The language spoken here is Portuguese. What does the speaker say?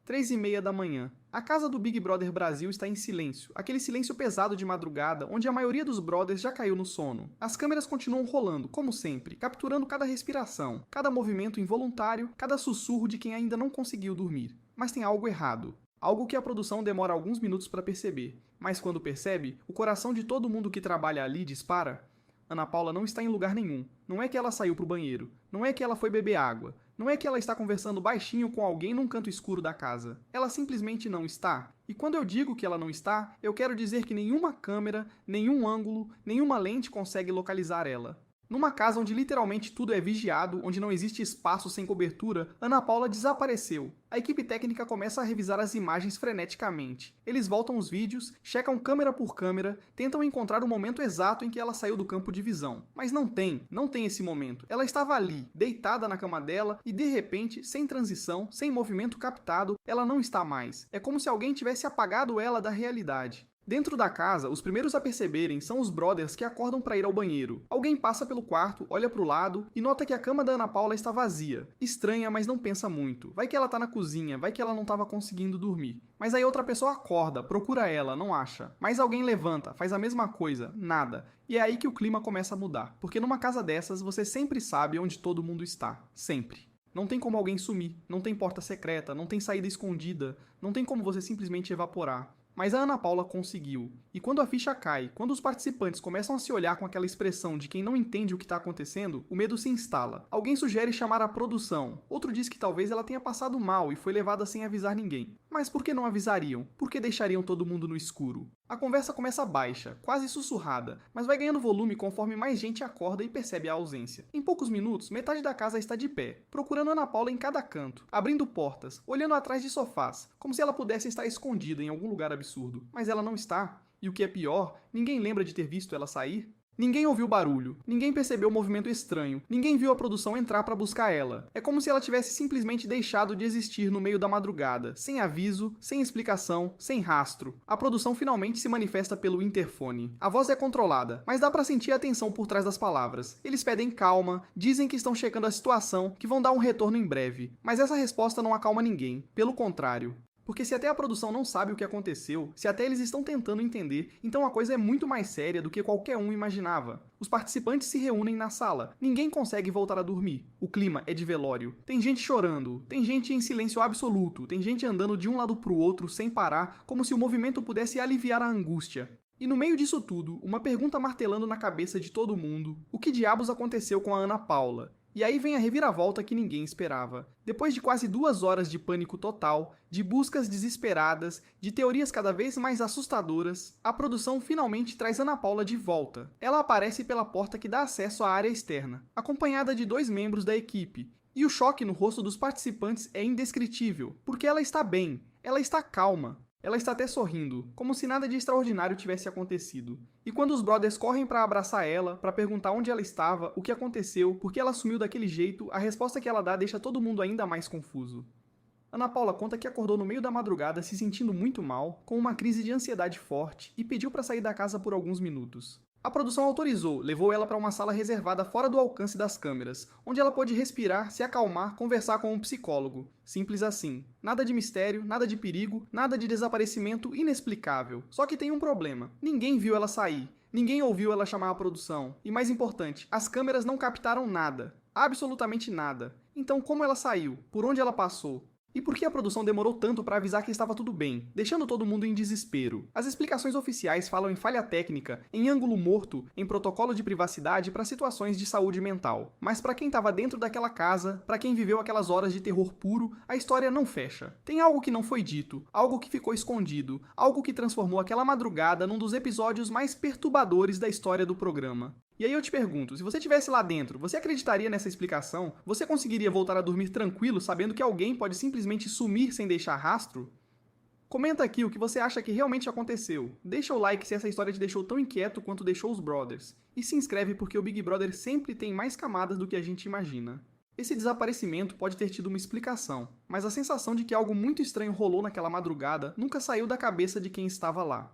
3h30 da manhã. A casa do Big Brother Brasil está em silêncio, aquele silêncio pesado de madrugada onde a maioria dos brothers já caiu no sono. As câmeras continuam rolando, como sempre, capturando cada respiração, cada movimento involuntário, cada sussurro de quem ainda não conseguiu dormir. Mas tem algo errado. Algo que a produção demora alguns minutos para perceber. Mas quando percebe, o coração de todo mundo que trabalha ali dispara. Ana Paula não está em lugar nenhum. Não é que ela saiu pro banheiro. Não é que ela foi beber água. Não é que ela está conversando baixinho com alguém num canto escuro da casa. Ela simplesmente não está. E quando eu digo que ela não está, eu quero dizer que nenhuma câmera, nenhum ângulo, nenhuma lente consegue localizar ela. Numa casa onde literalmente tudo é vigiado, onde não existe espaço sem cobertura, Ana Paula desapareceu. A equipe técnica começa a revisar as imagens freneticamente. Eles voltam os vídeos, checam câmera por câmera, tentam encontrar o momento exato em que ela saiu do campo de visão. Mas não tem esse momento. Ela estava ali, deitada na cama dela, e de repente, sem transição, sem movimento captado, ela não está mais. É como se alguém tivesse apagado ela da realidade. Dentro da casa, os primeiros a perceberem são os brothers que acordam para ir ao banheiro. Alguém passa pelo quarto, olha pro lado e nota que a cama da Ana Paula está vazia. Estranha, mas não pensa muito. Vai que ela tá na cozinha, vai que ela não estava conseguindo dormir. Mas aí outra pessoa acorda, procura ela, não acha. Mais alguém levanta, faz a mesma coisa, nada. E é aí que o clima começa a mudar. Porque numa casa dessas, você sempre sabe onde todo mundo está. Sempre. Não tem como alguém sumir, não tem porta secreta, não tem saída escondida, não tem como você simplesmente evaporar. Mas a Ana Paula conseguiu. E quando a ficha cai, quando os participantes começam a se olhar com aquela expressão de quem não entende o que está acontecendo, o medo se instala. Alguém sugere chamar a produção. Outro diz que talvez ela tenha passado mal e foi levada sem avisar ninguém. Mas por que não avisariam? Por que deixariam todo mundo no escuro? A conversa começa baixa, quase sussurrada, mas vai ganhando volume conforme mais gente acorda e percebe a ausência. Em poucos minutos, metade da casa está de pé, procurando Ana Paula em cada canto, abrindo portas, olhando atrás de sofás, como se ela pudesse estar escondida em algum lugar absurdo. Mas ela não está. E o que é pior, ninguém lembra de ter visto ela sair. Ninguém ouviu barulho, ninguém percebeu o movimento estranho, ninguém viu a produção entrar para buscar ela. É como se ela tivesse simplesmente deixado de existir no meio da madrugada, sem aviso, sem explicação, sem rastro. A produção finalmente se manifesta pelo interfone. A voz é controlada, mas dá para sentir a tensão por trás das palavras. Eles pedem calma, dizem que estão checando a situação, que vão dar um retorno em breve. Mas essa resposta não acalma ninguém, pelo contrário. Porque se até a produção não sabe o que aconteceu, se até eles estão tentando entender, então a coisa é muito mais séria do que qualquer um imaginava. Os participantes se reúnem na sala. Ninguém consegue voltar a dormir. O clima é de velório. Tem gente chorando, tem gente em silêncio absoluto, tem gente andando de um lado pro outro sem parar, como se o movimento pudesse aliviar a angústia. E no meio disso tudo, uma pergunta martelando na cabeça de todo mundo: o que diabos aconteceu com a Ana Paula? E aí vem a reviravolta que ninguém esperava. Depois de quase 2 horas de pânico total, de buscas desesperadas, de teorias cada vez mais assustadoras, a produção finalmente traz Ana Paula de volta. Ela aparece pela porta que dá acesso à área externa, acompanhada de 2 membros da equipe. E o choque no rosto dos participantes é indescritível, porque ela está bem, ela está calma. Ela está até sorrindo, como se nada de extraordinário tivesse acontecido. E quando os brothers correm para abraçar ela, para perguntar onde ela estava, o que aconteceu, por que ela sumiu daquele jeito, a resposta que ela dá deixa todo mundo ainda mais confuso. Ana Paula conta que acordou no meio da madrugada se sentindo muito mal, com uma crise de ansiedade forte, e pediu para sair da casa por alguns minutos. A produção autorizou, levou ela para uma sala reservada fora do alcance das câmeras, onde ela pôde respirar, se acalmar, conversar com um psicólogo. Simples assim. Nada de mistério, nada de perigo, nada de desaparecimento inexplicável. Só que tem um problema. Ninguém viu ela sair. Ninguém ouviu ela chamar a produção. E mais importante, as câmeras não captaram nada. Absolutamente nada. Então como ela saiu? Por onde ela passou? E por que a produção demorou tanto para avisar que estava tudo bem, deixando todo mundo em desespero? As explicações oficiais falam em falha técnica, em ângulo morto, em protocolo de privacidade para situações de saúde mental. Mas para quem estava dentro daquela casa, para quem viveu aquelas horas de terror puro, a história não fecha. Tem algo que não foi dito, algo que ficou escondido, algo que transformou aquela madrugada num dos episódios mais perturbadores da história do programa. E aí eu te pergunto, se você estivesse lá dentro, você acreditaria nessa explicação? Você conseguiria voltar a dormir tranquilo sabendo que alguém pode simplesmente sumir sem deixar rastro? Comenta aqui o que você acha que realmente aconteceu. Deixa o like se essa história te deixou tão inquieto quanto deixou os brothers. E se inscreve porque o Big Brother sempre tem mais camadas do que a gente imagina. Esse desaparecimento pode ter tido uma explicação, mas a sensação de que algo muito estranho rolou naquela madrugada nunca saiu da cabeça de quem estava lá.